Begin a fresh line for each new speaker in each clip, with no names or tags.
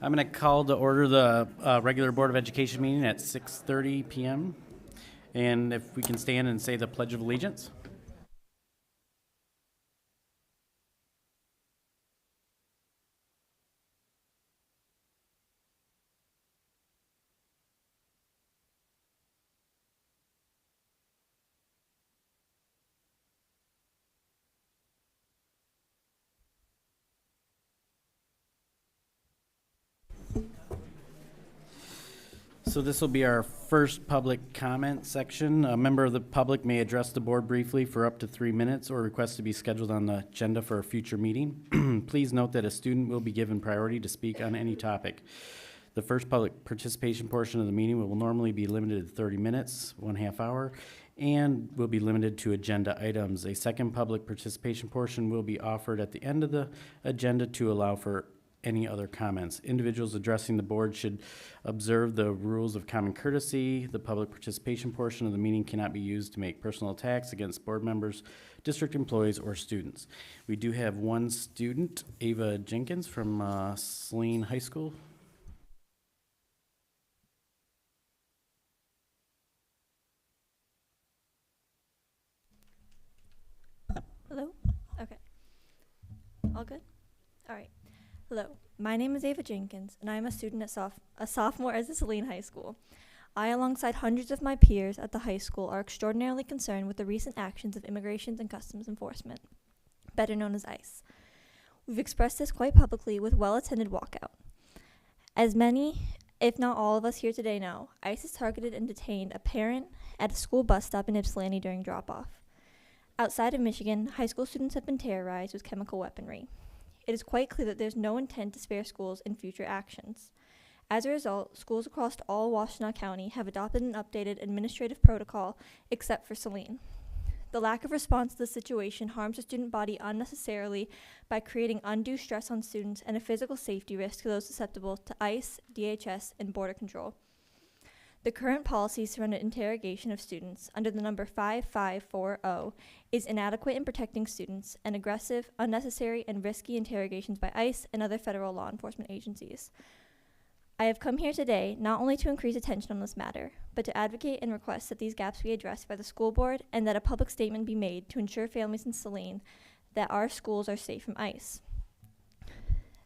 I'm going to call to order the regular Board of Education meeting at 6:30 p.m. And if we can stand and say the Pledge of Allegiance. So this will be our first public comment section. A member of the public may address the board briefly for up to 3 minutes or request to be scheduled on the agenda for a future meeting. Please note that a student will be given priority to speak on any topic. The first public participation portion of the meeting will normally be limited to 30 minutes, 1/2 hour, and will be limited to agenda items. A second public participation portion will be offered at the end of the agenda to allow for any other comments. Individuals addressing the board should observe the rules of common courtesy. The public participation portion of the meeting cannot be used to make personal attacks against board members, district employees, or students. We do have one student, Ava Jenkins from Saline High School.
Hello? Okay. All good? All right. Hello, my name is Ava Jenkins, and I am a student at a sophomore at Saline High School. I, alongside hundreds of my peers at the high school, are extraordinarily concerned with the recent actions of Immigration and Customs Enforcement, better known as ICE. We've expressed this quite publicly with well-attended walkout. As many, if not all of us here today know, ICE has targeted and detained a parent at a school bus stop in Ypsilanti during drop-off. Outside of Michigan, high school students have been terrorized with chemical weaponry. It is quite clear that there's no intent to spare schools in future actions. As a result, schools across all Washtenaw County have adopted an updated administrative protocol except for Saline. The lack of response to the situation harms the student body unnecessarily by creating undue stress on students and a physical safety risk to those susceptible to ICE, DHS, and border control. The current policy surrounding interrogation of students under the number 5540 is inadequate in protecting students and aggressive, unnecessary, and risky interrogations by ICE and other federal law enforcement agencies. I have come here today not only to increase attention on this matter, but to advocate and request that these gaps be addressed by the school board and that a public statement be made to ensure families in Saline that our schools are safe from ICE.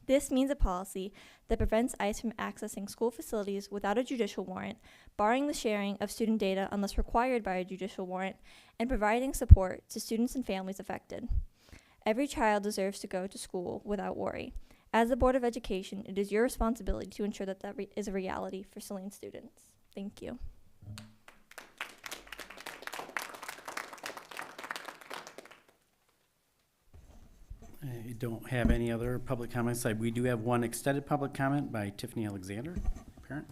This means a policy that prevents ICE from accessing school facilities without a judicial warrant, barring the sharing of student data unless required by a judicial warrant, and providing support to students and families affected. Every child deserves to go to school without worry. As the Board of Education, it is your responsibility to ensure that is a reality for Saline students. Thank you.
I don't have any other public comments. We do have one extended public comment by Tiffany Alexander, parent.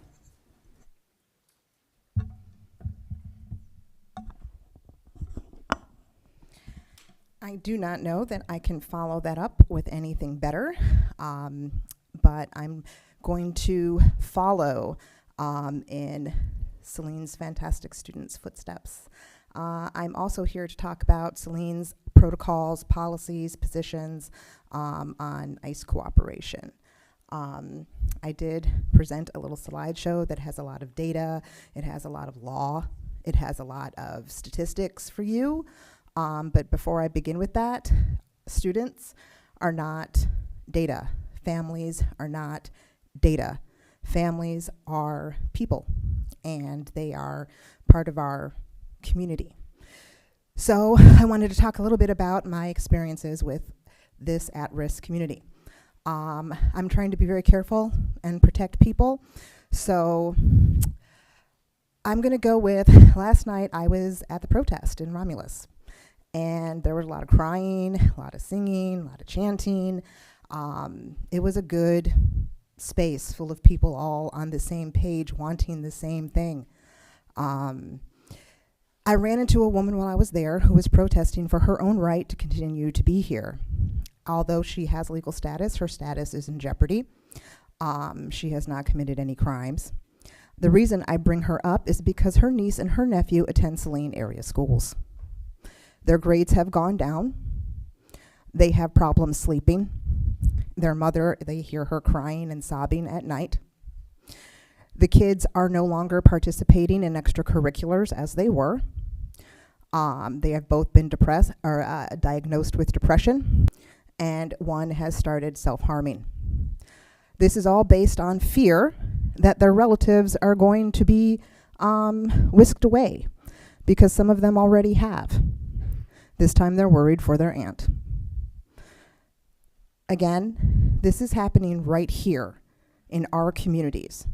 I do not know that I can follow that up with anything better, but I'm going to follow in Saline's fantastic students' footsteps. I'm also here to talk about Saline's protocols, policies, positions on ICE cooperation. I did present a little slideshow that has a lot of data, it has a lot of law, it has a lot of statistics for you, but before I begin with that, students are not data. Families are not data. Families are people, and they are part of our community. So I wanted to talk a little bit about my experiences with this at-risk community. I'm trying to be very careful and protect people. So I'm gonna go with, last night I was at the protest in Romulus, and there was a lot of crying, a lot of singing, a lot of chanting. It was a good space full of people all on the same page wanting the same thing. I ran into a woman while I was there who was protesting for her own right to continue to be here. Although she has legal status, her status is in jeopardy. She has not committed any crimes. The reason I bring her up is because her niece and her nephew attend Saline area schools. Their grades have gone down. They have problems sleeping. Their mother, they hear her crying and sobbing at night. The kids are no longer participating in extracurriculars as they were. They have both been depressed or diagnosed with depression, and one has started self-harming. This is all based on fear that their relatives are going to be whisked away, because some of them already have. This time they're worried for their aunt. Again, this is happening right here in our communities,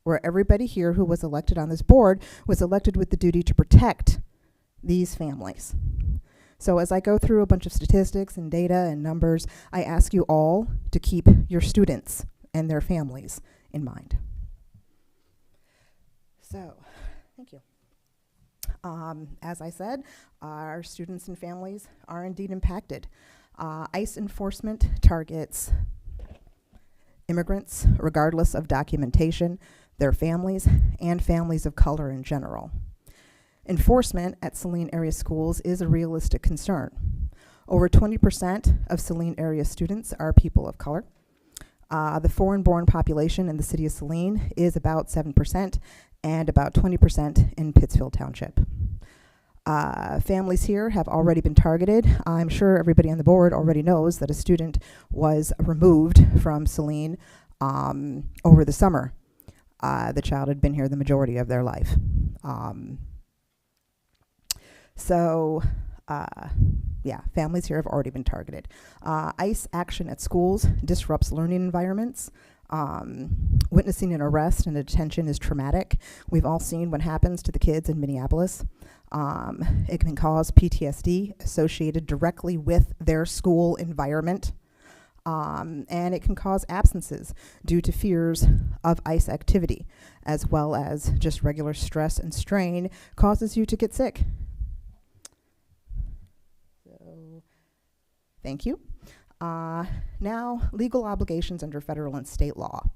where everybody here who was elected on this board was elected with the duty to protect these families. So as I go through a bunch of statistics and data and numbers, I ask you all to keep your students and their families in mind. So, thank you. As I said, our students and families are indeed impacted. ICE enforcement targets immigrants, regardless of documentation, their families, and families of color in general. Enforcement at Saline area schools is a realistic concern. Over 20% of Saline area students are people of color. The foreign-born population in the city of Saline is about 7% and about 20% in Pittsfield Township. Families here have already been targeted. I'm sure everybody on the board already knows that a student was removed from Saline over the summer. The child had been here the majority of their life. Yeah, families here have already been targeted. ICE action at schools disrupts learning environments. Witnessing an arrest and a detention is traumatic. We've all seen what happens to the kids in Minneapolis. It can cause PTSD associated directly with their school environment. And it can cause absences due to fears of ICE activity, as well as just regular stress and strain causes you to get sick. So, thank you. Now, legal obligations under federal and state law.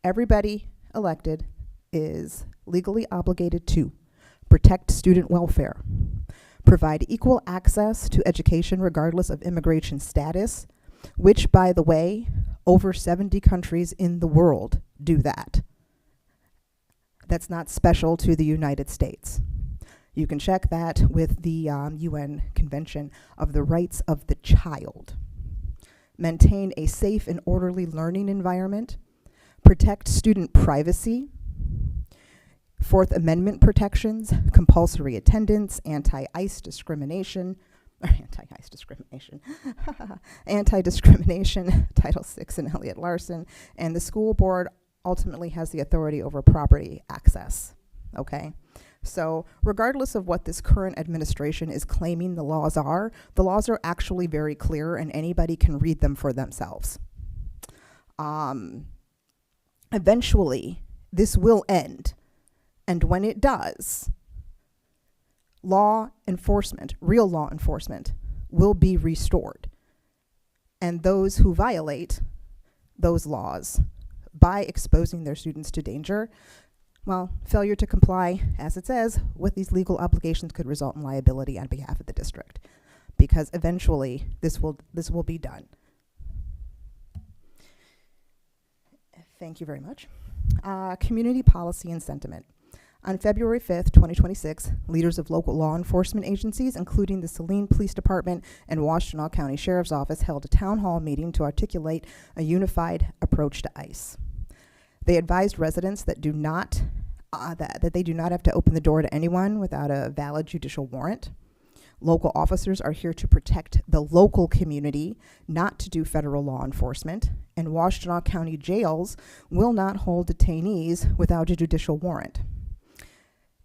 Everybody elected is legally obligated to protect student welfare, provide equal access to education regardless of immigration status, which, by the way, over 70 countries in the world do that. That's not special to the United States. You can check that with the UN Convention of the Rights of the Child. Maintain a safe and orderly learning environment, protect student privacy, Fourth Amendment protections, compulsory attendance, anti-ICE discrimination, anti-discrimination, Title VI and Elliott Larson, and the school board ultimately has the authority over property access, okay? So regardless of what this current administration is claiming the laws are actually very clear, and anybody can read them for themselves. Eventually, this will end. And when it does, law enforcement, real law enforcement, will be restored. And those who violate those laws by exposing their students to danger, well, failure to comply, as it says, with these legal obligations could result in liability on behalf of the district, because eventually this will be done. Thank you very much. Community policy and sentiment. On February 5th, 2026, leaders of local law enforcement agencies, including the Saline Police Department and Washtenaw County Sheriff's Office, held a town hall meeting to articulate a unified approach to ICE. They advised residents that that they do not have to open the door to anyone without a valid judicial warrant. Local officers are here to protect the local community, not to do federal law enforcement, and Washtenaw County jails will not hold detainees without a judicial warrant.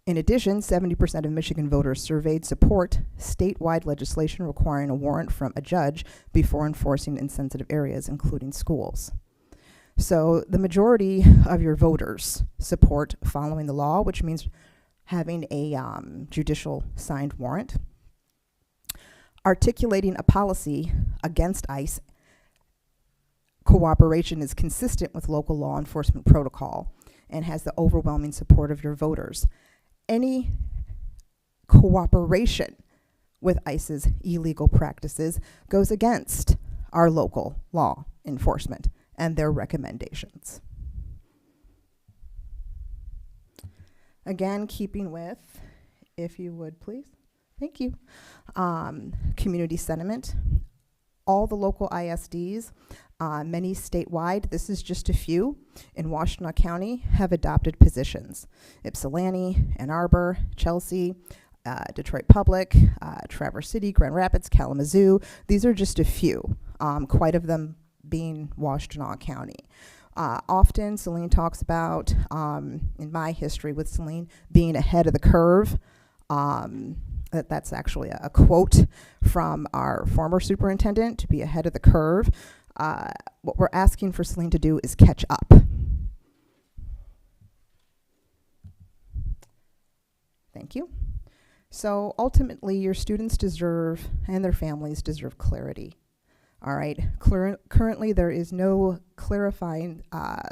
In addition, 70% of Michigan voters surveyed support statewide legislation requiring a warrant from a judge before enforcing in sensitive areas, including schools. So the majority of your voters support following the law, which means having a judicial signed warrant. Articulating a policy against ICE cooperation is consistent with local law enforcement protocol and has the overwhelming support of your voters. Any cooperation with ICE's illegal practices goes against our local law enforcement and their recommendations. Again, keeping with, if you would please, thank you, community sentiment. All the local ISDs, many statewide, this is just a few, in Washtenaw County have adopted positions. Ypsilanti, Ann Arbor, Chelsea, Detroit Public, Traverse City, Grand Rapids, Kalamazoo. These are just a few, quite of them being Washtenaw County. Often Saline talks about, in my history with Saline, being ahead of the curve. That's actually a quote from our former superintendent, to be ahead of the curve. What we're asking for Saline to do is catch up. Thank you. So ultimately, your students deserve, and their families deserve, clarity. All right. Currently, there is no clarifying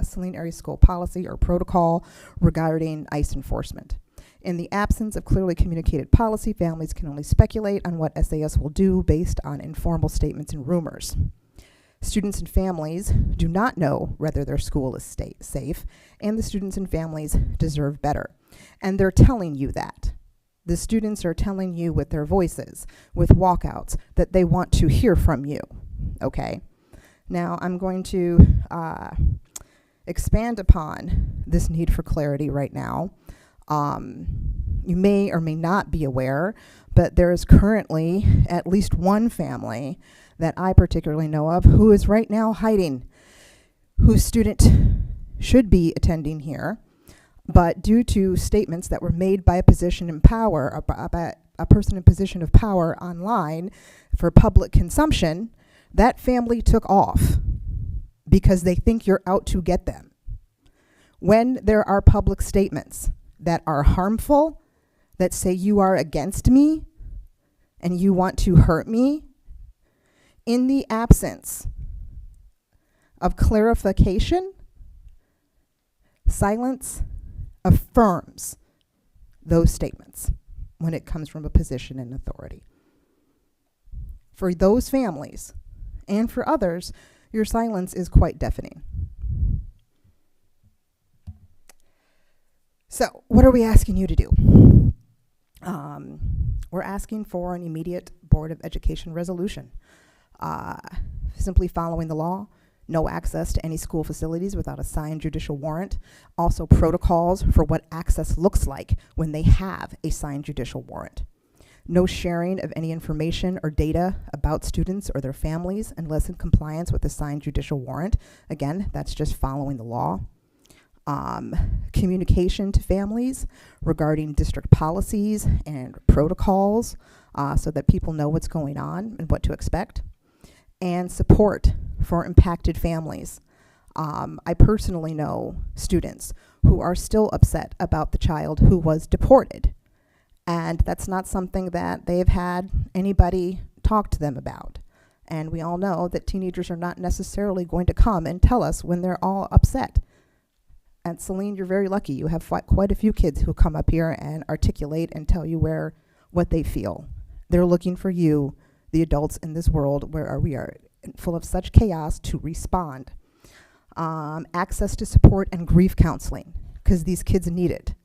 Saline Area School policy or protocol regarding ICE enforcement. In the absence of clearly communicated policy, families can only speculate on what SAS will do based on informal statements and rumors. Students and families do not know whether their school is safe, and the students and families deserve better. And they're telling you that. The students are telling you with their voices, with walkouts, that they want to hear from you. Okay? Now, I'm going to expand upon this need for clarity right now. You may or may not be aware, but there is currently at least one family that I particularly know of who is right now hiding, whose student should be attending here, but due to statements that were made by a position in power, a person in position of power online for public consumption, that family took off because they think you're out to get them. When there are public statements that are harmful, that say you are against me and you want to hurt me, in the absence of clarification, silence affirms those statements when it comes from a position in authority. For those families and for others, your silence is quite deafening. So, what are we asking you to do? We're asking for an immediate Board of Education resolution. Simply following the law, no access to any school facilities without a signed judicial warrant. Also, protocols for what access looks like when they have a signed judicial warrant. No sharing of any information or data about students or their families unless in compliance with a signed judicial warrant. Again, that's just following the law. Communication to families regarding district policies and protocols so that people know what's going on and what to expect. And support for impacted families. I personally know students who are still upset about the child who was deported. And that's not something that they've had anybody talk to them about. And we all know that teenagers are not necessarily going to come and tell us when they're all upset. At Saline, you're very lucky. You have quite a few kids who come up here and articulate and tell you what they feel. They're looking for you, the adults in this world where we are full of such chaos, to respond. Access to support and grief counseling, because these kids need it.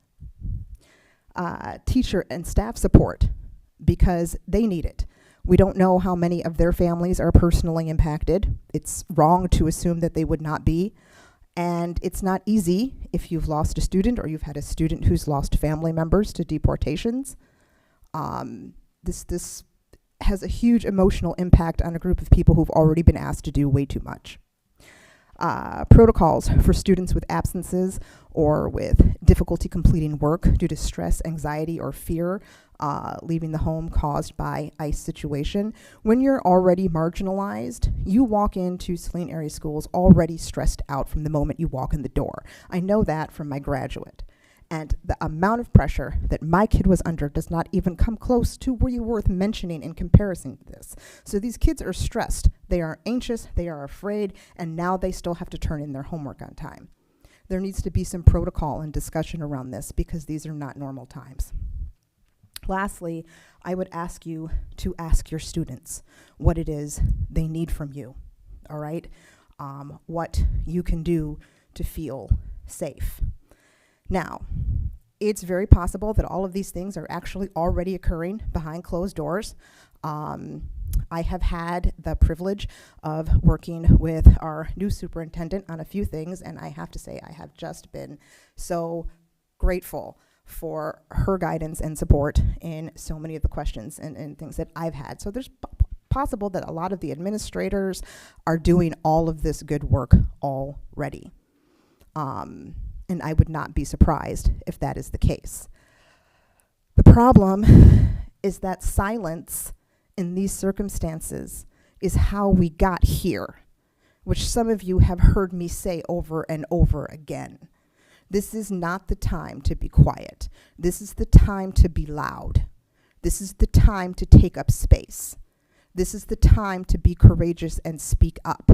Teacher and staff support, because they need it. We don't know how many of their families are personally impacted. It's wrong to assume that they would not be. And it's not easy if you've lost a student or you've had a student who's lost family members to deportations. This has a huge emotional impact on a group of people who've already been asked to do way too much. Protocols for students with absences or with difficulty completing work due to stress, anxiety, or fear, leaving the home caused by ICE situation. When you're already marginalized, you walk into Saline area schools already stressed out from the moment you walk in the door. I know that from my graduate. And the amount of pressure that my kid was under does not even come close to worth mentioning in comparison to this. So these kids are stressed, they are anxious, they are afraid, and now they still have to turn in their homework on time. There needs to be some protocol and discussion around this because these are not normal times. Lastly, I would ask you to ask your students what it is they need from you, all right? What you can do to feel safe. Now, it's very possible that all of these things are actually already occurring behind closed doors. I have had the privilege of working with our new superintendent on a few things, and I have to say I have just been so grateful for her guidance and support in so many of the questions and things that I've had. So there's possible that a lot of the administrators are doing all of this good work already. And I would not be surprised if that is the case. The problem is that silence in these circumstances is how we got here, which some of you have heard me say over and over again. This is not the time to be quiet. This is the time to be loud. This is the time to take up space. This is the time to be courageous and speak up.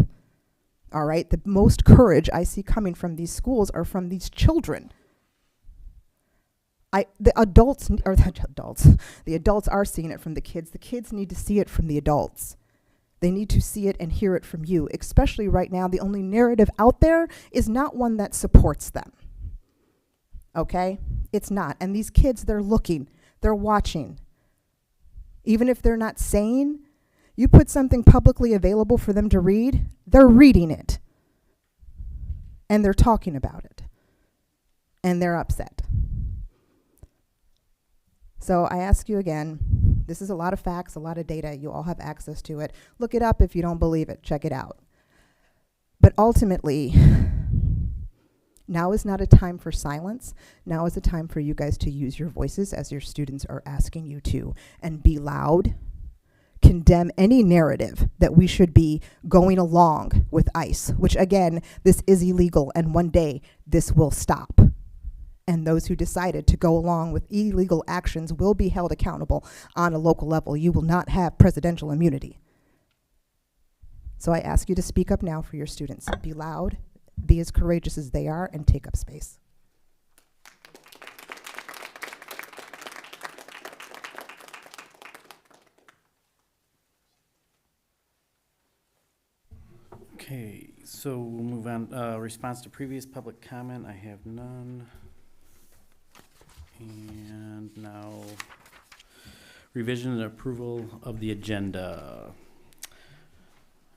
All right, the most courage I see coming from these schools are from these children. The adults are seeing it from the kids. The kids need to see it from the adults. They need to see it and hear it from you. Especially right now, the only narrative out there is not one that supports them. Okay? It's not. And these kids, they're looking, they're watching. Even if they're not saying, you put something publicly available for them to read, they're reading it. And they're talking about it. And they're upset. So I ask you again, this is a lot of facts, a lot of data. You all have access to it. Look it up if you don't believe it. Check it out. But ultimately, now is not a time for silence. Now is a time for you guys to use your voices as your students are asking you to, and be loud. Condemn any narrative that we should be going along with ICE, which again, this is illegal, and one day this will stop. And those who decided to go along with illegal actions will be held accountable on a local level. You will not have presidential immunity. So I ask you to speak up now for your students. Be loud, be as courageous as they are, and take up space.
Okay, so we'll move on. Response to previous public comment, I have none. And now, revision and approval of the agenda.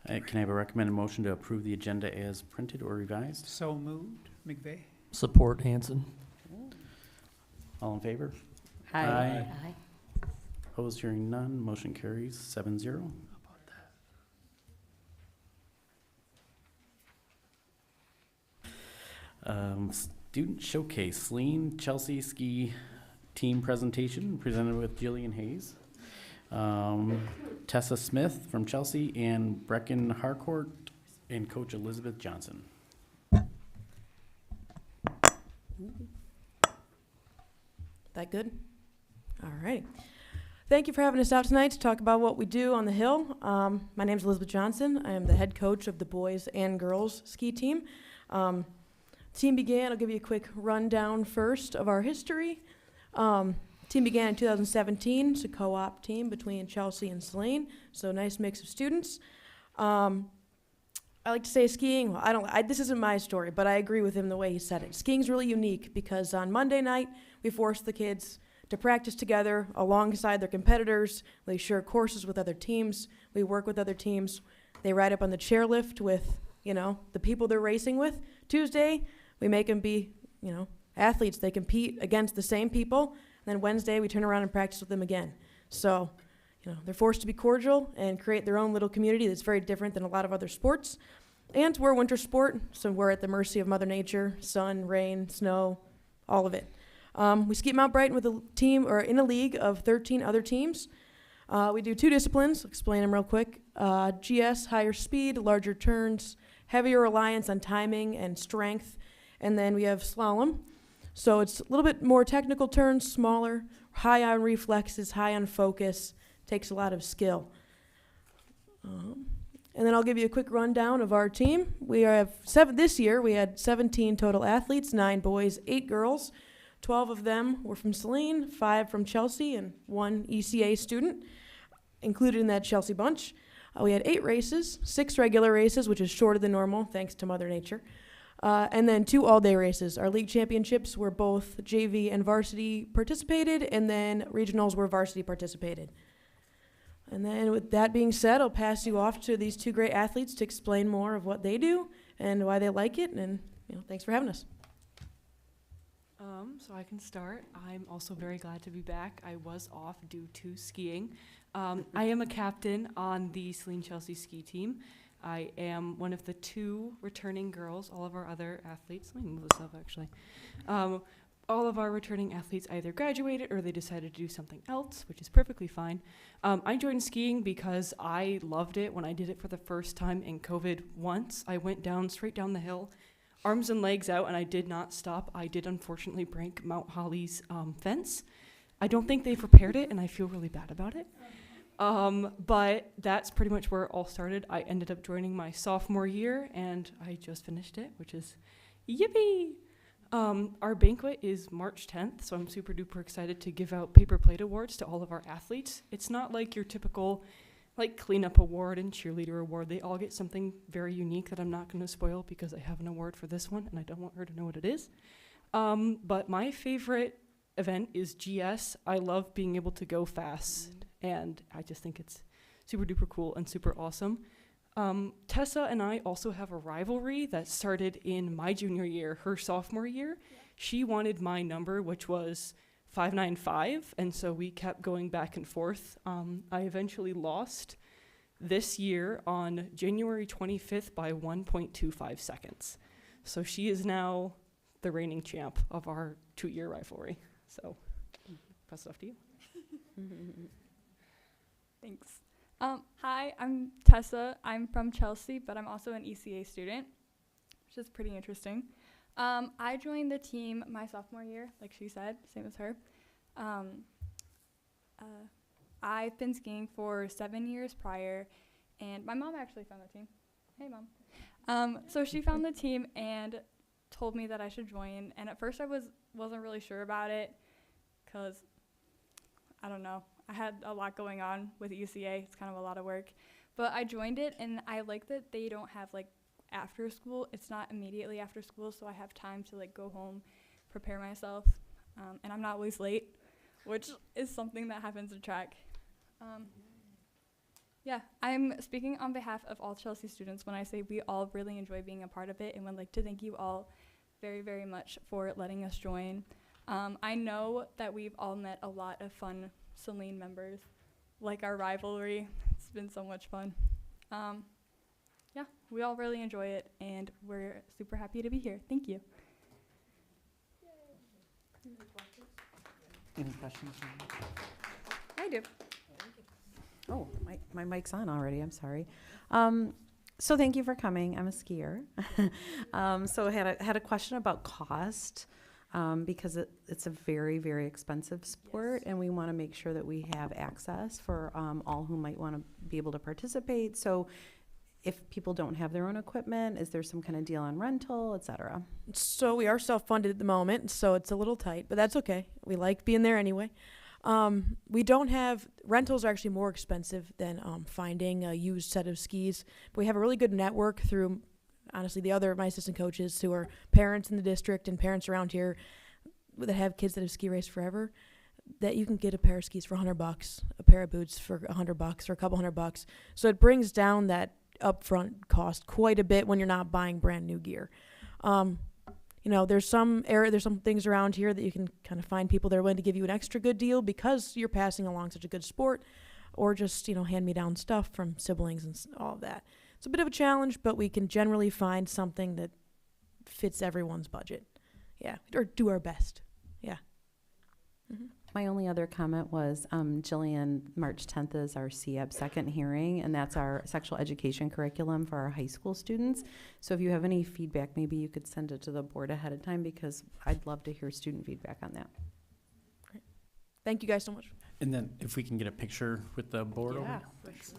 Can I have a recommended motion to approve the agenda as printed or revised?
So moved. McVeigh.
Support Hanson.
All in favor?
Aye.
Opposed, hearing none, motion carries 7-0. Student showcase, Saline Chelsea ski team presentation presented with Jillian Hayes, Tessa Smith from Chelsea, and Brecken Harcourt and Coach Elizabeth Johnson.
That good? All right. Thank you for having us out tonight to talk about what we do on the Hill. My name is Elizabeth Johnson. I am the head coach of the boys and girls ski team. Team began, I'll give you a quick rundown first of our history. Team began in 2017. It's a co-op team between Chelsea and Saline, so a nice mix of students. I like to say skiing, well, this isn't my story, but I agree with him the way he said it. Skiing's really unique because on Monday night, we force the kids to practice together alongside their competitors. They share courses with other teams. We work with other teams. They ride up on the chairlift with, the people they're racing with. Tuesday, we make them be, athletes. They compete against the same people. And then Wednesday, we turn around and practice with them again. So, they're forced to be cordial and create their own little community that's very different than a lot of other sports. And we're a winter sport, so we're at the mercy of Mother Nature, sun, rain, snow, all of it. We ski at Mount Brighton with a team, or in a league of 13 other teams. We do 2 disciplines. I'll explain them real quick. GS, higher speed, larger turns, heavier reliance on timing and strength. And then we have slalom. So it's a little bit more technical turns, smaller, high on reflexes, high on focus, takes a lot of skill. And then I'll give you a quick rundown of our team. This year we had 17 total athletes, 9 boys, 8 girls. 12 of them were from Saline, 5 from Chelsea, and 1 ECA student included in that Chelsea bunch. We had 8 races, 6 regular races, which is shorter than normal, thanks to Mother Nature, and then 2 all-day races. Our league championships were both JV and varsity participated, and then regionals were varsity participated. And then with that being said, I'll pass you off to these 2 great athletes to explain more of what they do and why they like it, and thanks for having us.
So I can start. I'm also very glad to be back. I was off due to skiing. I am a captain on the Saline Chelsea ski team. I am one of the 2 returning girls. All of our other athletes, let me move this up actually. All of our returning athletes either graduated or they decided to do something else, which is perfectly fine. I joined skiing because I loved it when I did it for the first time in COVID once. I went straight down the hill, arms and legs out, and I did not stop. I did unfortunately break Mount Holly's fence. I don't think they've repaired it, and I feel really bad about it. But that's pretty much where it all started. I ended up joining my sophomore year, and I just finished it, which is yippee! Our banquet is March 10th, so I'm super duper excited to give out paper plate awards to all of our athletes. It's not like your typical cleanup award and cheerleader award. They all get something very unique that I'm not going to spoil because I have an award for this one and I don't want her to know what it is. But my favorite event is GS. I love being able to go fast and I just think it's super duper cool and super awesome. Tessa and I also have a rivalry that started in my junior year, her sophomore year. Yeah. She wanted my number, which was 595, and so we kept going back and forth. I eventually lost this year on January 25th by 1.25 seconds. So she is now the reigning champ of our 2-year rivalry. So, pass it off to you.
Thanks. Hi, I'm Tessa. I'm from Chelsea, but I'm also an ECA student, which is pretty interesting. I joined the team my sophomore year, like she said, same as her. I've been skiing for 7 years prior, and my mom actually found the team. Hey, Mom. So she found the team and told me that I should join, and at first I wasn't really sure about it because, I don't know, I had a lot going on with UCA. It's kind of a lot of work. But I joined it, and I like that they don't have, after school. It's not immediately after school, so I have time to, go home, prepare myself, and I'm not always late, which is something that happens at track. Yeah, I'm speaking on behalf of all Chelsea students when I say we all really enjoy being a part of it and would like to thank you all very, very much for letting us join. I know that we've all met a lot of fun Saline members, like our rivalry. It's been so much fun. Yeah, we all really enjoy it, and we're super happy to be here. Thank you.
Any questions?
I do.
Oh, my mic's on already. I'm sorry. So thank you for coming. I'm a skier. So I had a question about cost. Because it's a very, very expensive sport, yes. And we want to make sure that we have access for all who might want to be able to participate. So if people don't have their own equipment, is there some kind of deal on rental, et cetera?
So we are self-funded at the moment, so it's a little tight, but that's okay. We like being there anyway. We don't have, rentals are actually more expensive than finding a used set of skis. But we have a really good network through honestly, my assistant coaches who are parents in the district and parents around here that have kids that have ski raced forever, that you can get a pair of skis for $100, a pair of boots for $100 or a couple $100. So it brings down that upfront cost quite a bit when you're not buying brand new gear. There's some things around here that you can kind of find people that are willing to give you an extra good deal because you're passing along such a good sport, or just, hand-me-down stuff from siblings and all of that. It's a bit of a challenge, but we can generally find something that fits everyone's budget. Yeah, or do our best. Yeah. Mm-hmm.
My only other comment was, Jillian, March 10th is our CEB second hearing, and that's our sexual education curriculum for our high school students. So if you have any feedback, maybe you could send it to the board ahead of time because I'd love to hear student feedback on that.
Great. Thank you guys so much.
And then if we can get a picture with the board over.
Thanks.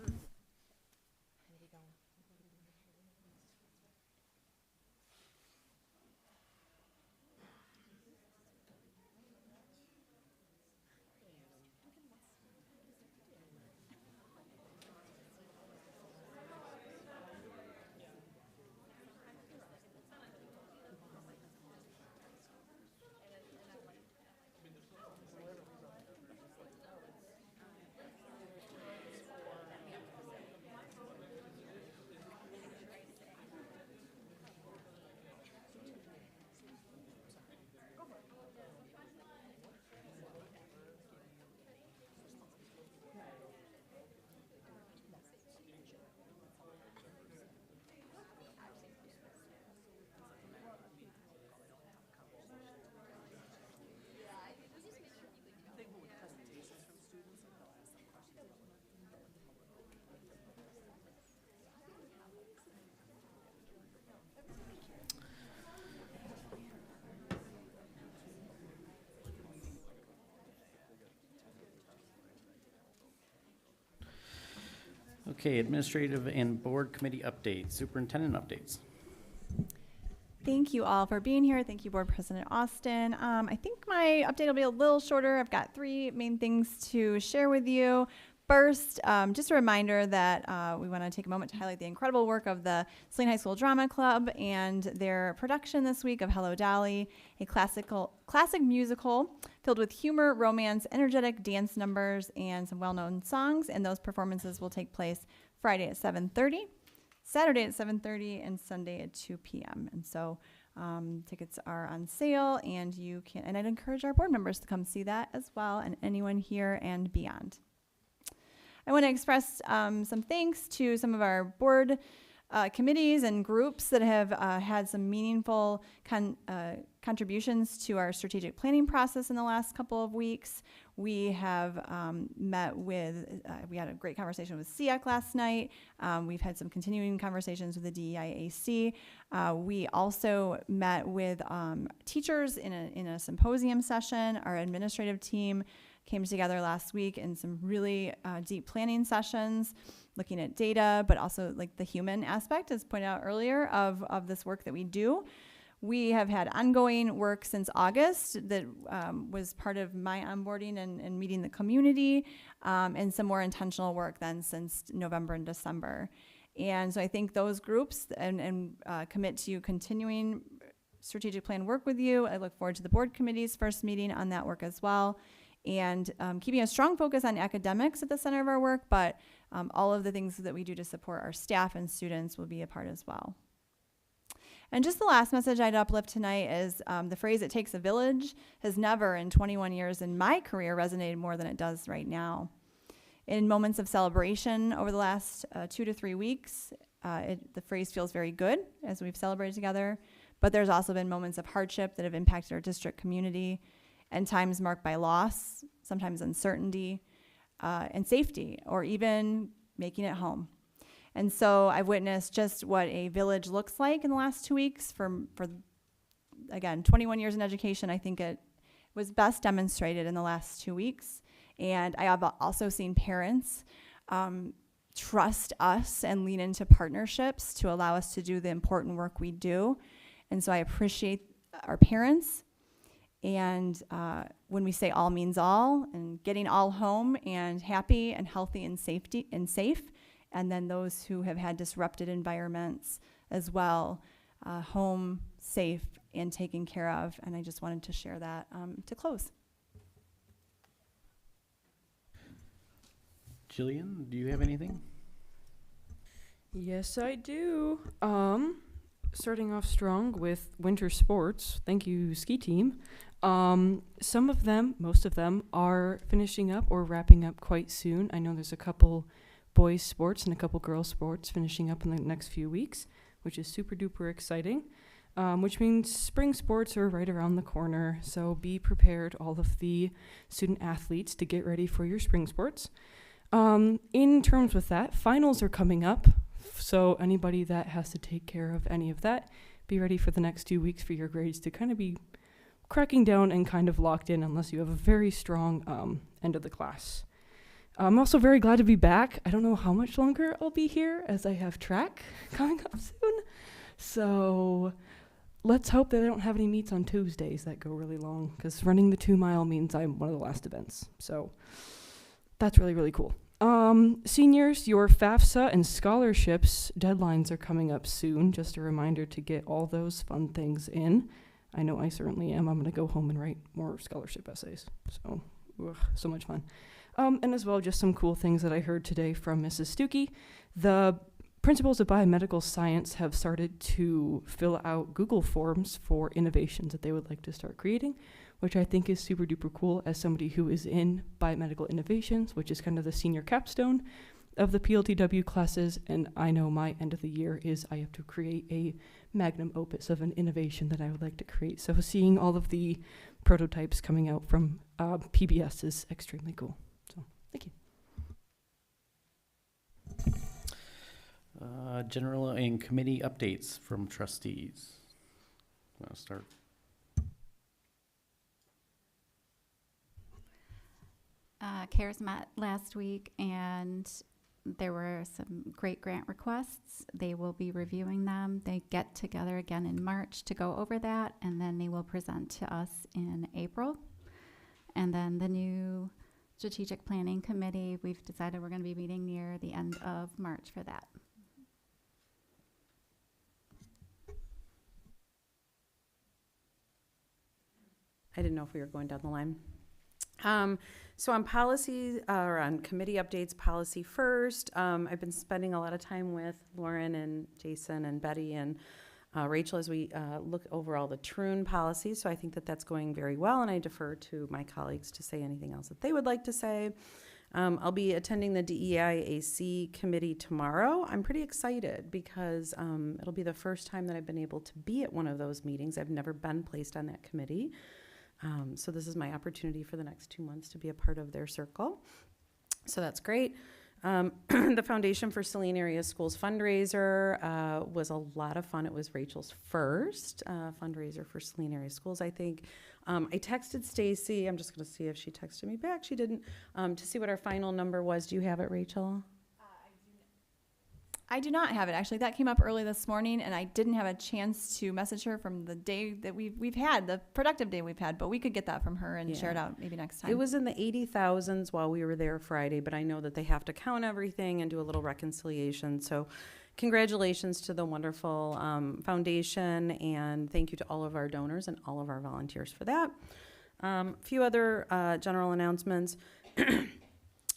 Okay, administrative and board committee updates, superintendent updates.
Thank you all for being here. Thank you, Board President Austin. I think my update will be a little shorter. I've got 3 main things to share with you. First, just a reminder that we want to take a moment to highlight the incredible work of the Saline High School Drama Club and their production this week of Hello Dolly, a classic musical filled with humor, romance, energetic dance numbers, and some well-known songs. And those performances will take place Friday at 7:30. Saturday at 7:30 and Sunday at 2 p.m. And so tickets are on sale, and and I'd encourage our board members to come see that as well, and anyone here and beyond. I want to express some thanks to some of our board committees and groups that have had some meaningful contributions to our strategic planning process in the last couple of weeks. We have met with, we had a great conversation with SEAC last night. We've had some continuing conversations with the DEIAC. We also met with teachers in a symposium session. Our administrative team came together last week in some really deep planning sessions, looking at data, but also like the human aspect, as pointed out earlier, of this work that we do. We have had ongoing work since August that was part of my onboarding and meeting the community, and some more intentional work then since November and December. And so I think those groups and commit to continuing strategic plan work with you. I look forward to the board committee's first meeting on that work as well. And keeping a strong focus on academics at the center of our work, but all of the things that we do to support our staff and students will be a part as well. And just the last message I'd uplift tonight is the phrase, "it takes a village," has never in 21 years in my career resonated more than it does right now. In moments of celebration over the last 2 to 3 weeks, the phrase feels very good as we've celebrated together, but there's also been moments of hardship that have impacted our district community, and times marked by loss, sometimes uncertainty, and safety, or even making it home. And so I've witnessed just what a village looks like in the last 2 weeks. For again, 21 years in education, I think it was best demonstrated in the last 2 weeks. And I have also seen parents trust us and lean into partnerships to allow us to do the important work we do. And so I appreciate our parents. And when we say all means all, and getting all home and happy and healthy and safe, and then those who have had disrupted environments as well, home, safe, and taken care of. And I just wanted to share that to close.
Jillian, do you have anything?
Yes, I do. Starting off strong with winter sports. Thank you, ski team. Some of them, most of them, are finishing up or wrapping up quite soon. I know there's a couple boys sports and a couple girls sports finishing up in the next few weeks, which is super duper exciting, which means spring sports are right around the corner. So be prepared, all of the student athletes, to get ready for your spring sports. In terms with that, finals are coming up. So anybody that has to take care of any of that, be ready for the next 2 weeks for your grades to kind of be cracking down and kind of locked in unless you have a very strong end of the class. I'm also very glad to be back. I don't know how much longer I'll be here as I have track coming up soon. So let's hope that I don't have any meets on Tuesdays that go really long, because running the 2 mile means I'm one of the last events. So that's really, really cool. Seniors, your FAFSA and scholarships deadlines are coming up soon. Just a reminder to get all those fun things in. I know I certainly am. I'm going to go home and write more scholarship essays. So much fun. And as well, just some cool things that I heard today from Mrs. Stuckey. The principals of biomedical science have started to fill out Google Forms for innovations that they would like to start creating, which I think is super duper cool as somebody who is in biomedical innovations, which is kind of the senior capstone of the PLTW classes. And I know my end of the year is I have to create a magnum opus of an innovation that I would like to create. So seeing all of the prototypes coming out from PBS is extremely cool. So thank you.
General and committee updates from trustees. I'll start.
CARES met last week, and there were some great grant requests. They will be reviewing them. They get together again in March to go over that, and then they will present to us in April. And then the new strategic planning committee, we've decided we're going to be meeting near the end of March for that.
I didn't know if we were going down the line. So on policy, or on committee updates, policy first, I've been spending a lot of time with Lauren and Jason and Betty and Rachel as we look over all the Troon policies. So I think that that's going very well, and I defer to my colleagues to say anything else that they would like to say. I'll be attending the DEIAC committee tomorrow. I'm pretty excited because it'll be the first time that I've been able to be at one of those meetings. I've never been placed on that committee. So this is my opportunity for the next 2 months to be a part of their circle. So that's great. The Foundation for Saline Area Schools fundraiser was a lot of fun. It was Rachel's first fundraiser for Saline Area Schools, I think. I texted Stacy. I'm just going to see if she texted me back. She didn't, to see what our final number was. Do you have it, Rachel?
I do not have it, actually. That came up early this morning, and I didn't have a chance to message her from the day that we've had, the productive day we've had, but we could get that from her and share it out maybe next time.
It was in the 80,000s while we were there Friday, but I know that they have to count everything and do a little reconciliation. So congratulations to the wonderful foundation, and thank you to all of our donors and all of our volunteers for that. A few other general announcements.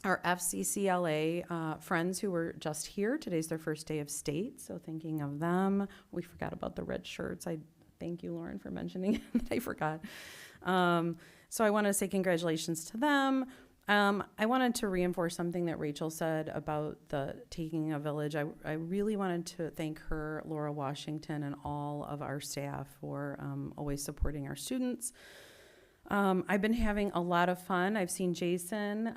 Our FCCLA friends who were just here, today's their first day of state, so thinking of them. We forgot about the red shirts. I thank you, Lauren, for mentioning that I forgot. So I want to say congratulations to them. I wanted to reinforce something that Rachel said about the taking a village. I really wanted to thank her, Laura Washington, and all of our staff for always supporting our students. I've been having a lot of fun. I've seen Jason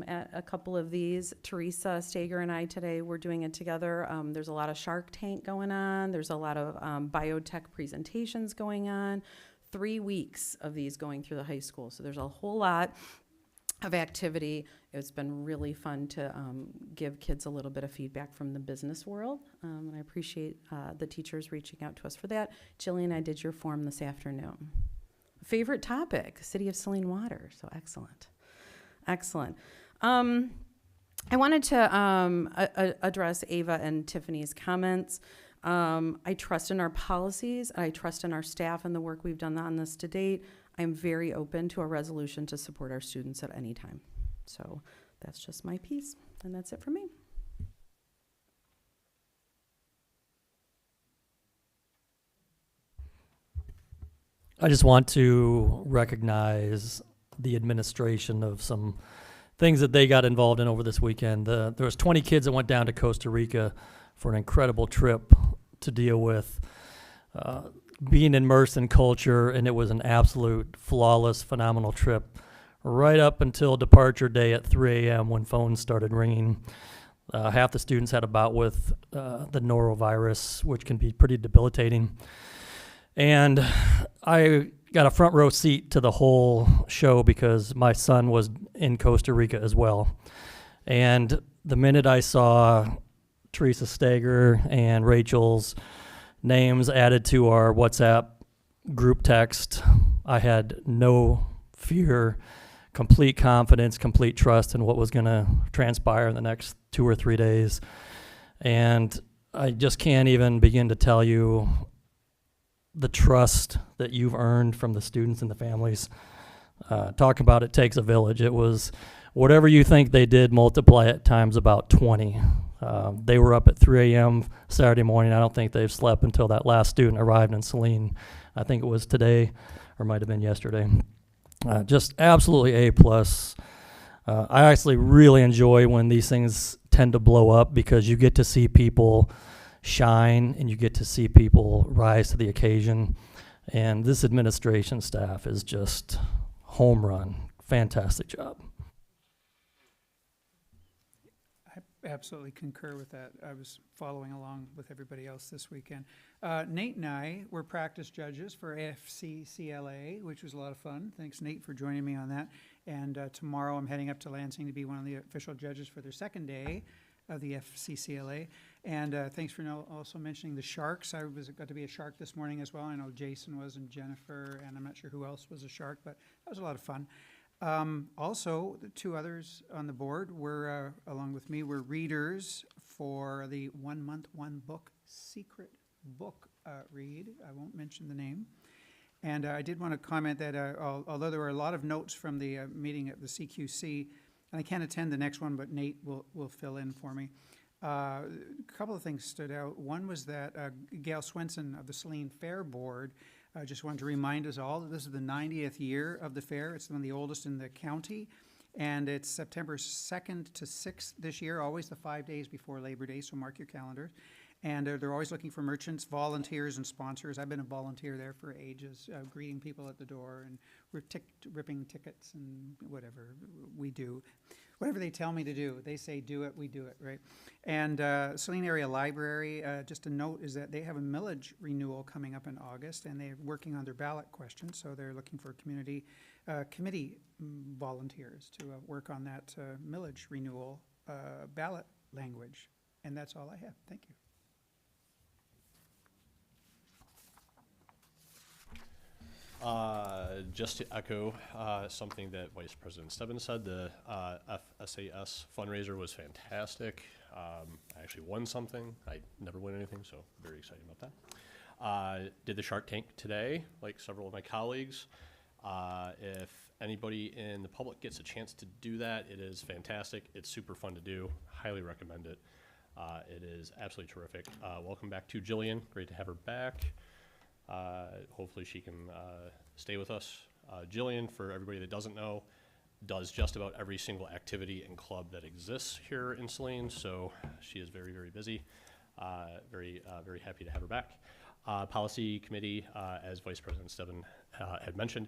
at a couple of these. Teresa Stager and I today, we're doing it together. There's a lot of Shark Tank going on. There's a lot of biotech presentations going on. 3 weeks of these going through the high school. So there's a whole lot of activity. It's been really fun to give kids a little bit of feedback from the business world. And I appreciate the teachers reaching out to us for that. Jillian, I did your form this afternoon. Favorite topic, City of Saline Water. So excellent. Excellent. I wanted to address Ava and Tiffany's comments. I trust in our policies. I trust in our staff and the work we've done on this to date. I'm very open to a resolution to support our students at any time. So that's just my piece, and that's it for me.
I just want to recognize the administration of some things that they got involved in over this weekend. There was 20 kids that went down to Costa Rica for an incredible trip to deal with being immersed in culture, and it was an absolute flawless, phenomenal trip right up until departure day at 3 a.m. when phones started ringing. Half the students had a bout with the norovirus, which can be pretty debilitating. And I got a front row seat to the whole show because my son was in Costa Rica as well. And the minute I saw Teresa Stager and Rachel's names added to our WhatsApp group text, I had no fear, complete confidence, complete trust in what was going to transpire in the next 2 or 3 days. And I just can't even begin to tell you the trust that you've earned from the students and the families. Talk about it takes a village. It was whatever you think they did, multiply it times about 20. They were up at 3 a.m. Saturday morning. I don't think they've slept until that last student arrived in Saline. I think it was today or might have been yesterday. Just absolutely A+. I actually really enjoy when these things tend to blow up because you get to see people shine and you get to see people rise to the occasion. And this administration staff is just home run. Fantastic job.
I absolutely concur with that. I was following along with everybody else this weekend. Nate and I were practice judges for FCCLA, which was a lot of fun. Thanks, Nate, for joining me on that. And tomorrow I'm heading up to Lansing to be one of the official judges for their second day. of the FCCLA. And thanks for also mentioning the Sharks. I got to be a Shark this morning as well. I know Jason was, and Jennifer, and I'm not sure who else was a Shark, but that was a lot of fun. Also, the two others on the board were, along with me, were readers for the 1 month, 1 book secret book read. I won't mention the name. And I did want to comment that although there were a lot of notes from the meeting at the CQC, and I can't attend the next one, but Nate will fill in for me. A couple of things stood out. One was that Gail Swenson of the Saline Fair Board just wanted to remind us all that this is the 90th year of the fair. It's one of the oldest in the county, and it's September 2nd to 6th this year, always the 5 days before Labor Day, so mark your calendars. And they're always looking for merchants, volunteers, and sponsors. I've been a volunteer there for ages, greeting people at the door, and we're ripping tickets and whatever we do. Whatever they tell me to do. They say do it, we do it, right? And Saline Area Library, just a note is that they have a millage renewal coming up in August, and they're working on their ballot questions, so they're looking for community committee volunteers to work on that millage renewal ballot language. And that's all I have. Thank you.
Just to echo something that Vice President Stebbins said, the FSAS fundraiser was fantastic. I actually won something. I never win anything, so very excited about that. Did the Shark Tank today, like several of my colleagues. If anybody in the public gets a chance to do that, it is fantastic. It's super fun to do. Highly recommend it. It is absolutely terrific. Welcome back to Jillian. Great to have her back. Hopefully she can stay with us. Jillian, for everybody that doesn't know, does just about every single activity and club that exists here in Saline, so she is very, very busy. Very happy to have her back. Policy Committee, as Vice President Stebbins had mentioned,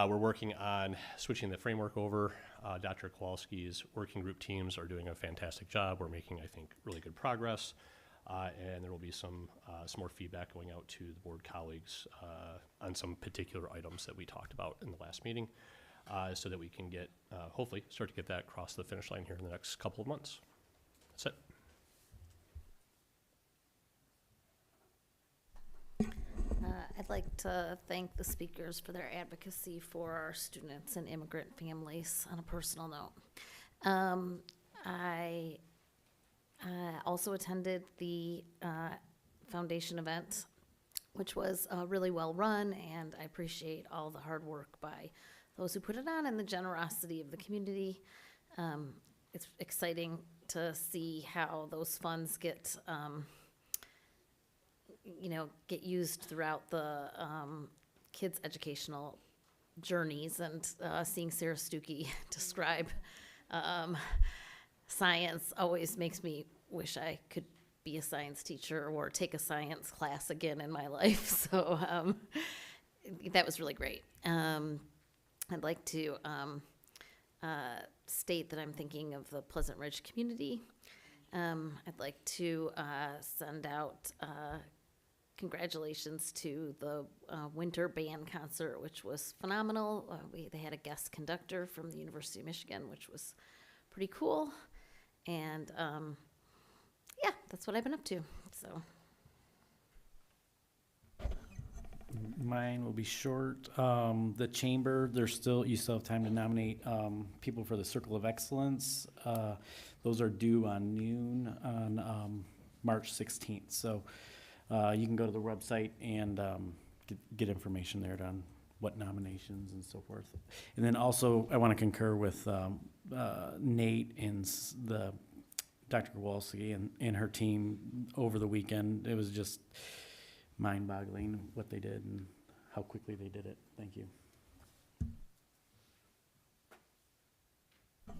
we're working on switching the framework over. Dr. Kowalski's working group teams are doing a fantastic job. We're making, I think, really good progress. And there will be some more feedback going out to the board colleagues on some particular items that we talked about in the last meeting, so that we can get, hopefully, start to get that across the finish line here in the next couple of months. That's it.
I'd like to thank the speakers for their advocacy for our students and immigrant families on a personal note. I also attended the foundation event, which was really well run, and I appreciate all the hard work by those who put it on and the generosity of the community. It's exciting to see how those funds get used throughout the kids' educational journeys, and seeing Sarah Stuckey describe science always makes me wish I could be a science teacher or take a science class again in my life. So that was really great. I'd like to state that I'm thinking of the Pleasant Ridge community. I'd like to send out congratulations to the winter band concert, which was phenomenal. They had a guest conductor from the University of Michigan, which was pretty cool. And yeah, that's what I've been up to. So
mine will be short. The chamber, you still have time to nominate people for the Circle of Excellence. Those are due on noon on March 16th. So you can go to the website and get information there on what nominations and so forth. And then also, I want to concur with Nate and Dr. Kowalski and her team over the weekend. It was just mind-boggling what they did and how quickly they did it. Thank you.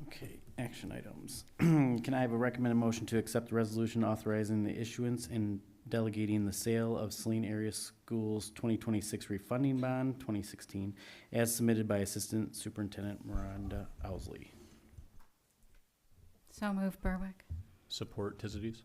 Okay, action items. Can I have a recommended motion to accept the resolution authorizing the issuance and delegating the sale of Saline Area Schools 2026 refunding bond 2016 as submitted by Assistant Superintendent Miranda Owsley?
So moved, Berwick.
Support Tizides.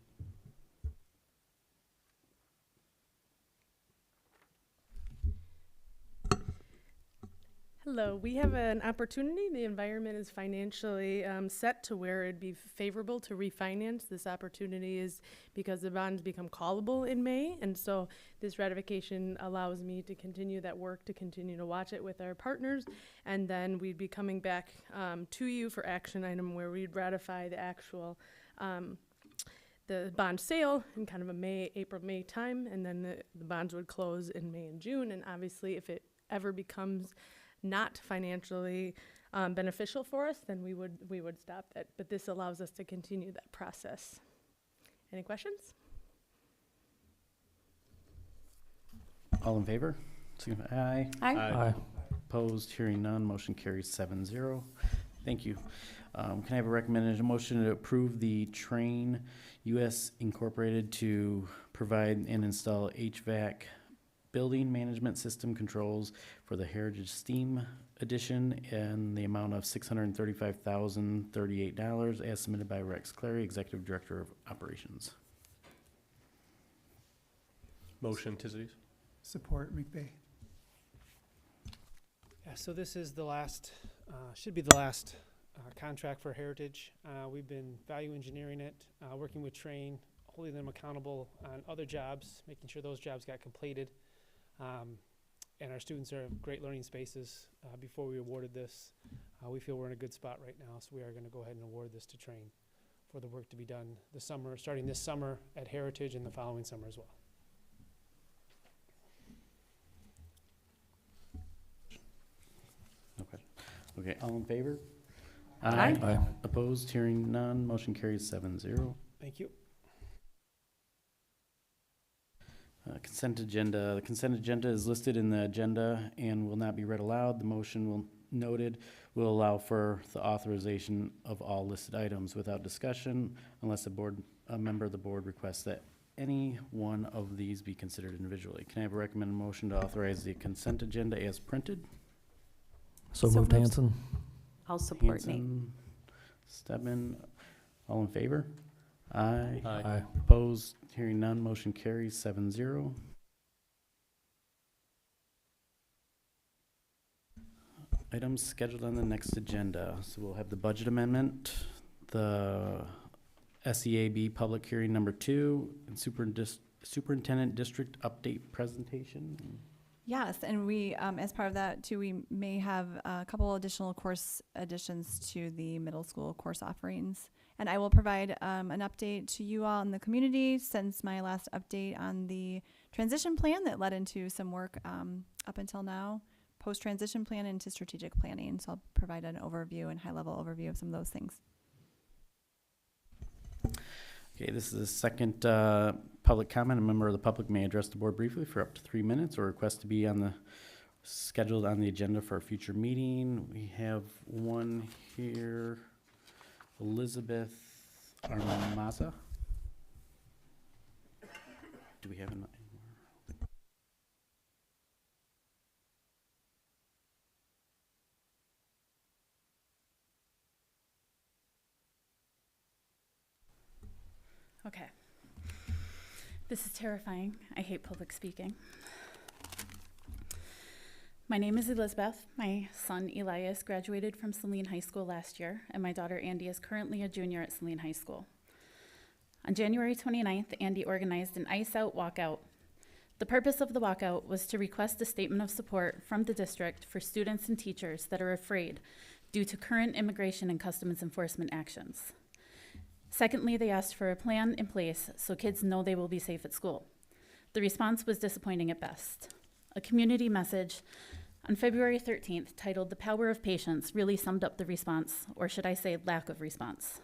Hello, we have an opportunity. The environment is financially set to where it'd be favorable to refinance. This opportunity is because the bonds become callable in May, and so this ratification allows me to continue that work, to continue to watch it with our partners, and then we'd be coming back to you for action item where we'd ratify the actual the bond sale in kind of a April-May time, and then the bonds would close in May and June. And obviously, if it ever becomes not financially beneficial for us, then we would stop that. But this allows us to continue that process. Any questions?
All in favor? Signify aye.
Aye.
Opposed, hearing none, motion carries 7-0. Thank you. Can I have a recommended motion to approve the Train US Incorporated to provide and install HVAC building management system controls for the Heritage Steam Edition in the amount of $635,038 as submitted by Rex Clary, Executive Director of Operations.
Motion, Tizities.
Support, McVeigh.
Yeah, so this is the last, should be the last contract for Heritage. We've been value engineering it, working with Train, holding them accountable on other jobs, making sure those jobs got completed. And our students are great learning spaces. Before we awarded this, we feel we're in a good spot right now, so we are going to go ahead and award this to Train for the work to be done this summer, starting this summer at Heritage and the following summer as well.
Okay, all in favor?
Aye.
Aye.
Opposed, hearing none, motion carries 7-0.
Thank you.
Consent agenda. The consent agenda is listed in the agenda and will not be read aloud. The motion will allow for the authorization of all listed items without discussion unless a member of the board requests that any one of these be considered individually. Can I have a recommended motion to authorize the consent agenda as printed?
So moved, Hanson.
I'll support Nate.
Hanson, Stebbin, all in favor? Aye.
Aye.
Opposed, hearing none, motion carries 7-0. Items scheduled on the next agenda. So we'll have the budget amendment, the SEAB public hearing number 2, and superintendent district update presentation.
Yes, and we, as part of that too, we may have a couple additional course additions to the middle school course offerings. And I will provide an update to you all in the community since my last update on the transition plan that led into some work up until now, post-transition plan into strategic planning. So I'll provide an overview and high-level overview of some of those things.
Okay, this is the second public comment. A member of the public may address the board briefly for up to 3 minutes or request to be scheduled on the agenda for a future meeting. We have one here, Elizabeth Armaza. Do we have another?
Okay. This is terrifying. I hate public speaking. My name is Elizabeth. My son Elias graduated from Saline High School last year, and my daughter Andy is currently a junior at Saline High School. On January 29th, Andy organized an Ice Out walkout. The purpose of the walkout was to request a statement of support from the district for students and teachers that are afraid due to current immigration and customs enforcement actions. Secondly, they asked for a plan in place so kids know they will be safe at school. The response was disappointing at best. A community message on February 13th titled "The Power of Patience" really summed up the response, or should I say lack of response.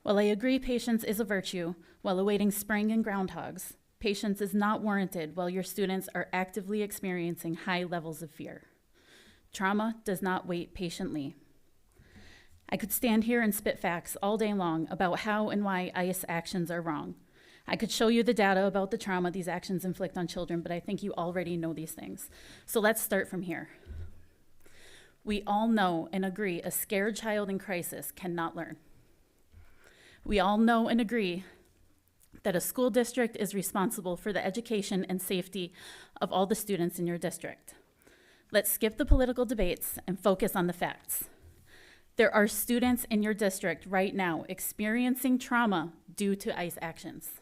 While I agree patience is a virtue while awaiting spring and groundhogs, patience is not warranted while your students are actively experiencing high levels of fear. Trauma does not wait patiently. I could stand here and spit facts all day long about how and why ICE actions are wrong. I could show you the data about the trauma these actions inflict on children, but I think you already know these things. So let's start from here. We all know and agree a scared child in crisis cannot learn. We all know and agree that a school district is responsible for the education and safety of all the students in your district. Let's skip the political debates and focus on the facts. There are students in your district right now experiencing trauma due to ICE actions.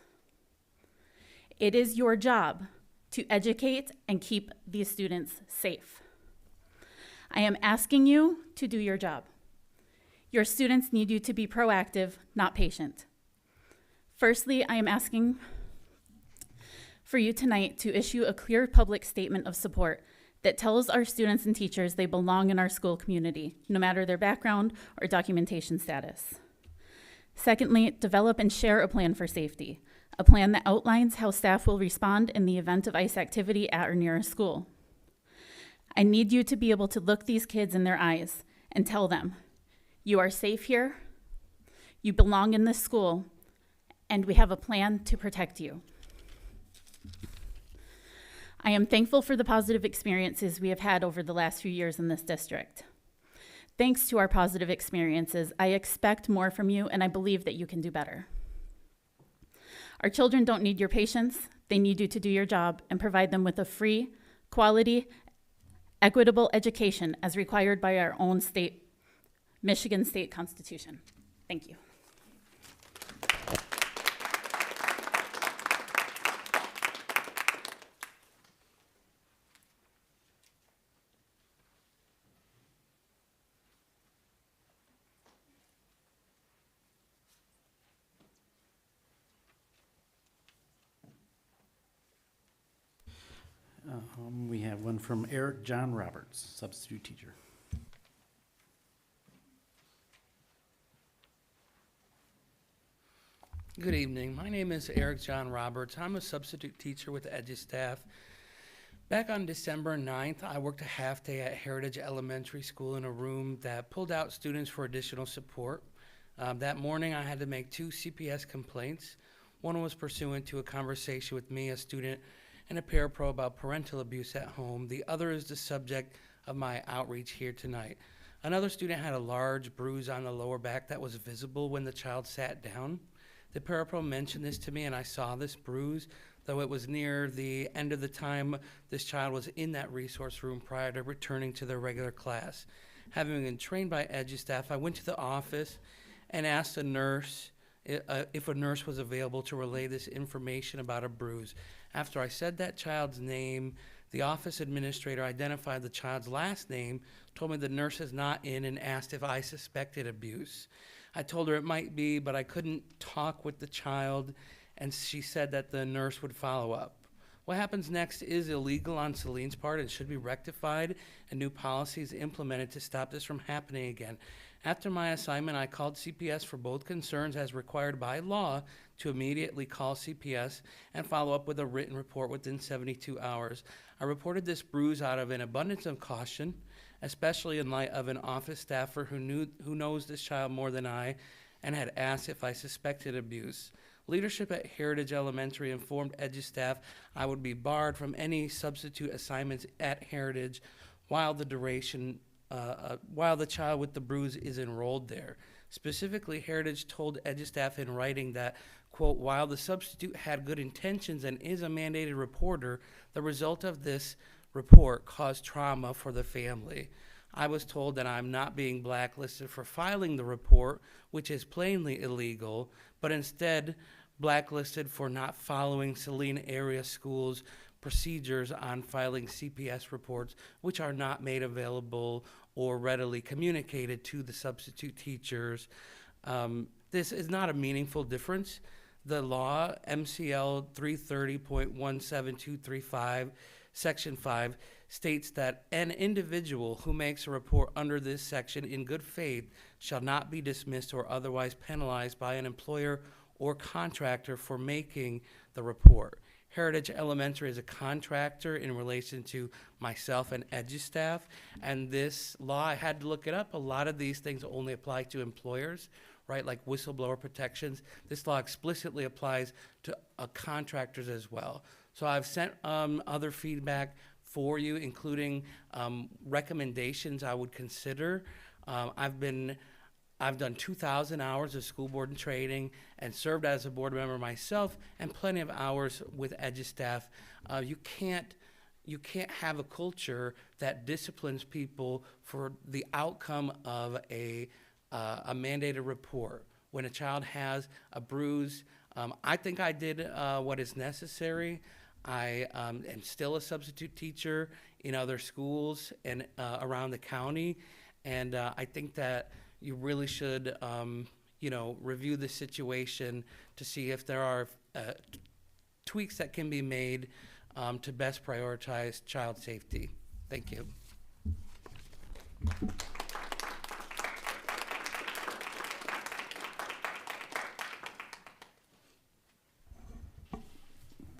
It is your job to educate and keep these students safe. I am asking you to do your job. Your students need you to be proactive, not patient. Firstly, I am asking for you tonight to issue a clear public statement of support that tells our students and teachers they belong in our school community, no matter their background or documentation status. Secondly, develop and share a plan for safety, a plan that outlines how staff will respond in the event of ICE activity at or near a school. I need you to be able to look these kids in their eyes and tell them, you are safe here, you belong in this school, and we have a plan to protect you. I am thankful for the positive experiences we have had over the last few years in this district. Thanks to our positive experiences, I expect more from you, and I believe that you can do better. Our children don't need your patience. They need you to do your job and provide them with a free, quality, equitable education as required by our own state, Michigan State Constitution. Thank you.
We have one from Eric John Roberts, substitute teacher.
Good evening. My name is Eric John Roberts. I'm a substitute teacher with EduStaff. Back on December 9th, I worked a half day at Heritage Elementary School in a room that pulled out students for additional support. That morning, I had to make 2 CPS complaints. One was pursuant to a conversation with me, a student, and a parapro about parental abuse at home. The other is the subject of my outreach here tonight. Another student had a large bruise on the lower back that was visible when the child sat down. The parapro mentioned this to me, and I saw this bruise, though it was near the end of the time this child was in that resource room prior to returning to their regular class. Having been trained by EduStaff, I went to the office and asked a nurse if a nurse was available to relay this information about a bruise. After I said that child's name, the office administrator identified the child's last name, told me the nurse is not in, and asked if I suspected abuse. I told her it might be, but I couldn't talk with the child, and she said that the nurse would follow up. What happens next is illegal on Saline's part and should be rectified, and new policies implemented to stop this from happening again. After my assignment, I called CPS for both concerns as required by law to immediately call CPS and follow up with a written report within 72 hours. I reported this bruise out of an abundance of caution, especially in light of an office staffer who knows this child more than I and had asked if I suspected abuse. Leadership at Heritage Elementary informed EduStaff I would be barred from any substitute assignments at Heritage while the child with the bruise is enrolled there. Specifically, Heritage told EduStaff in writing that, quote, while the substitute had good intentions and is a mandated reporter, the result of this report caused trauma for the family. I was told that I'm not being blacklisted for filing the report, which is plainly illegal, but instead blacklisted for not following Saline area schools' procedures on filing CPS reports, which are not made available or readily communicated to the substitute teachers. This is not a meaningful difference. The law, MCL 330.17235, Section 5, states that an individual who makes a report under this section in good faith shall not be dismissed or otherwise penalized by an employer or contractor for making the report. Heritage Elementary is a contractor in relation to myself and EduStaff, and this law, I had to look it up, a lot of these things only apply to employers, right, like whistleblower protections. This law explicitly applies to contractors as well. So I've sent other feedback for you, including recommendations I would consider. I've done 2,000 hours of school board and training and served as a board member myself and plenty of hours with EduStaff. You can't you can't have a culture that disciplines people for the outcome of a mandated report. When a child has a bruise, I think I did what is necessary. I am still a substitute teacher in other schools and around the county, and I think that you really should, review the situation to see if there are tweaks that can be made to best prioritize child safety. Thank you.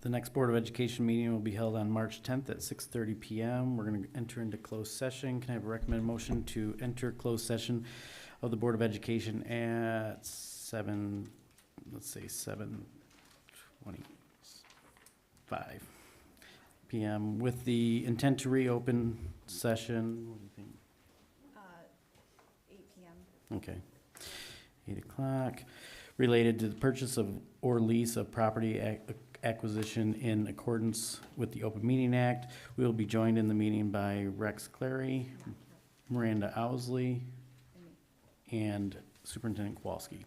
The next Board of Education meeting will be held on March 10th at 6:30 PM. We're going to enter into closed session. Can I have a recommended motion to enter closed session of the Board of Education at 7:25 PM with the intent to reopen session? What do you think?
8 p.m.
Okay. 8 o'clock. Related to the purchase of or lease of property acquisition in accordance with the Open Meeting Act. We will be joined in the meeting by Rex Clary, Miranda Owsley, and Superintendent Kowalski.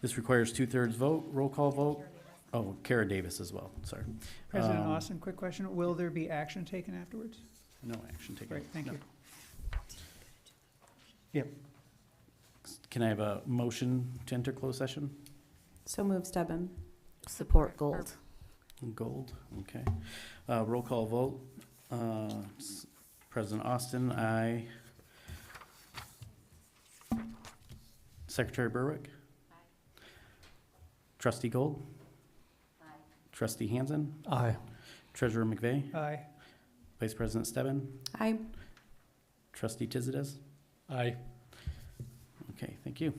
This requires 2/3 vote, roll call vote. Oh, Kara Davis as well, sorry.
President Austin, quick question. Will there be action taken afterwards?
No action taken.
Great, thank
No.
you.
Yep. Can I have a motion to enter closed session?
So move, Stebbin.
Support Gold.
Gold, okay. Roll call vote. President Austin, aye. Secretary Berwick? Aye. Trustee Gold? Aye. Trustee Hansen?
Aye.
Treasurer McVeigh?
Aye.
Vice President Stebbin?
Aye.
Trustee Tizides?
Aye.
Okay, thank you.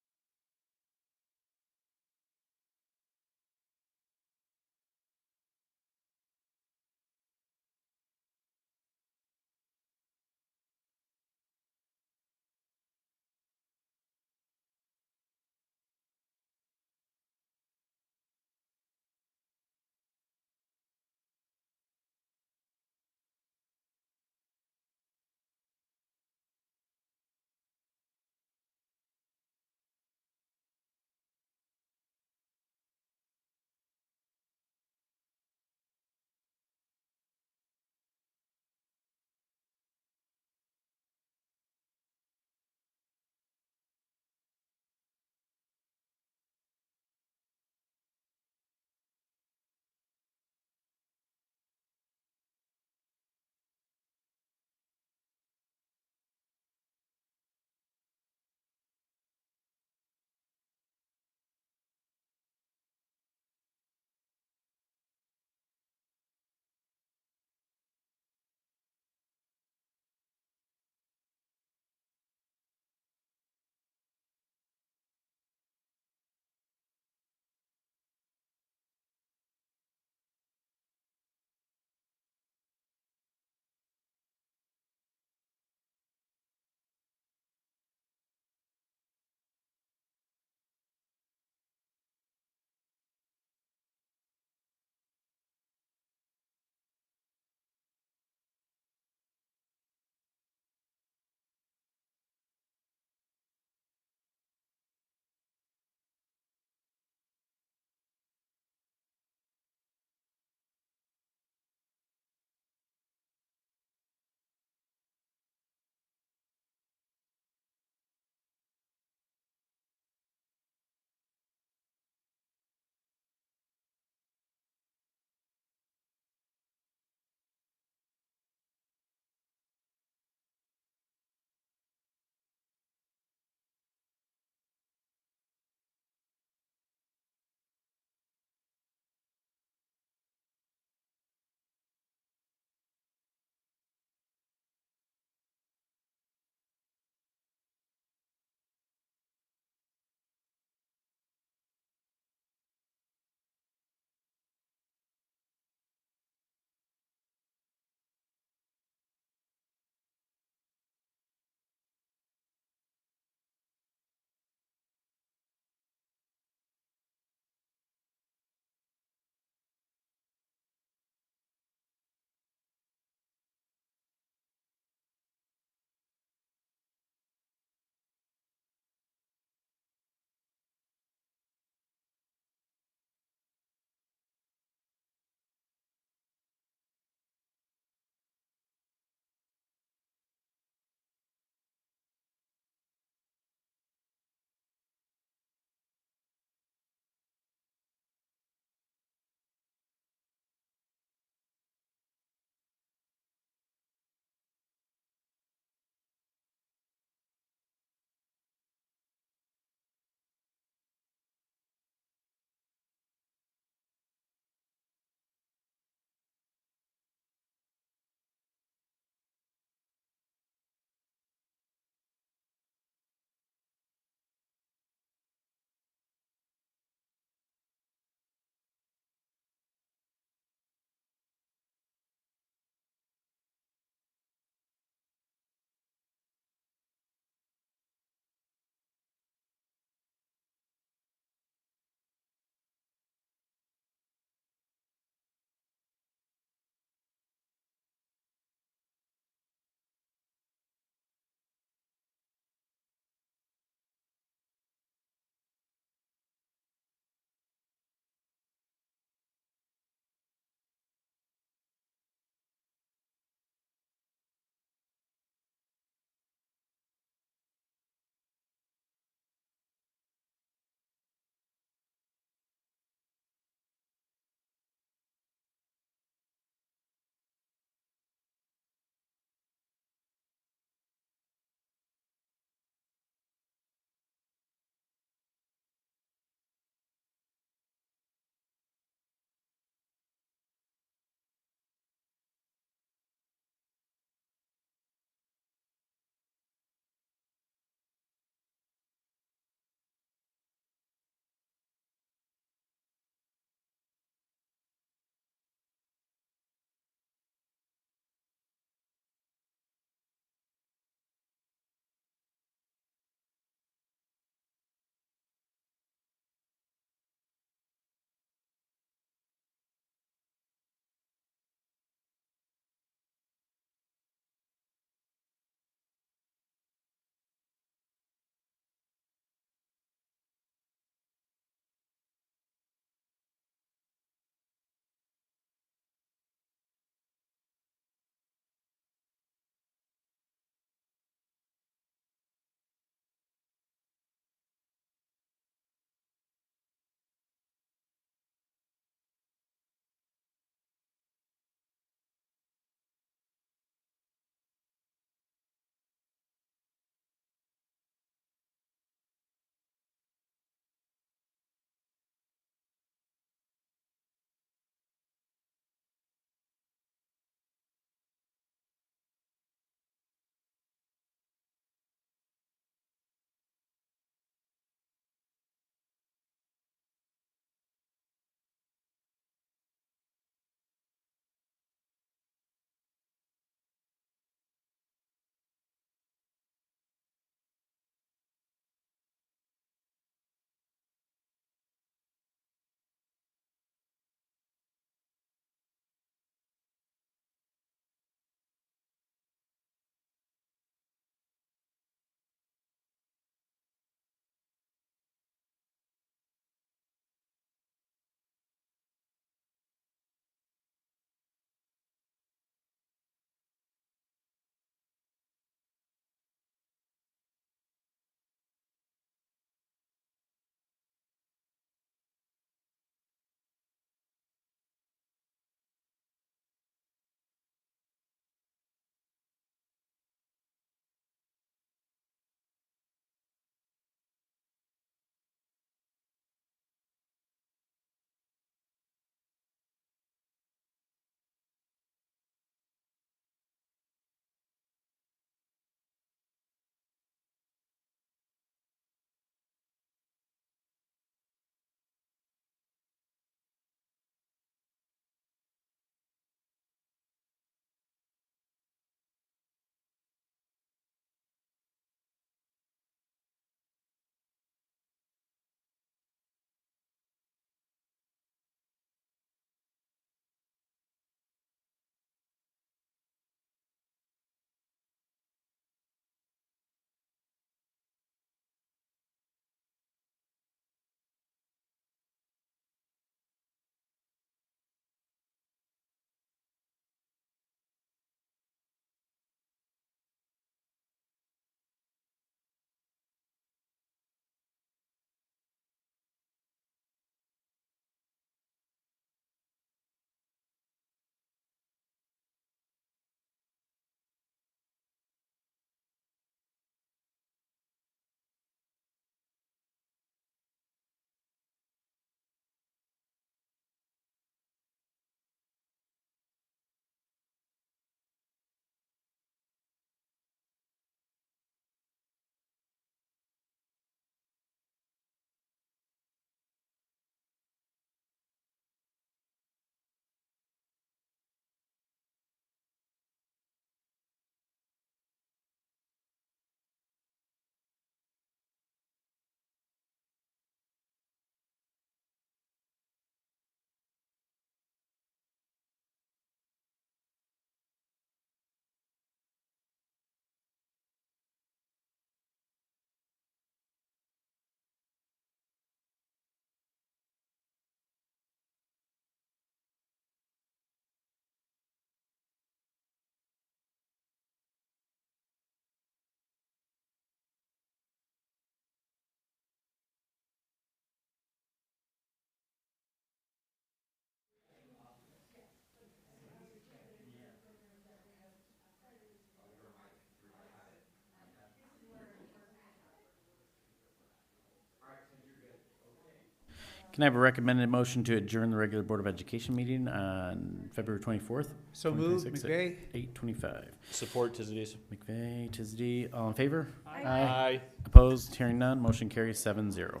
Can I have a recommended motion to adjourn the regular Board of Education meeting on February 24th?
So moved,
2026 at
McVeigh.
8:25.
Support Tizities.
McVeigh, Tisdee, all in favor?
Aye.
Opposed? Hearing none, motion carries 7-0.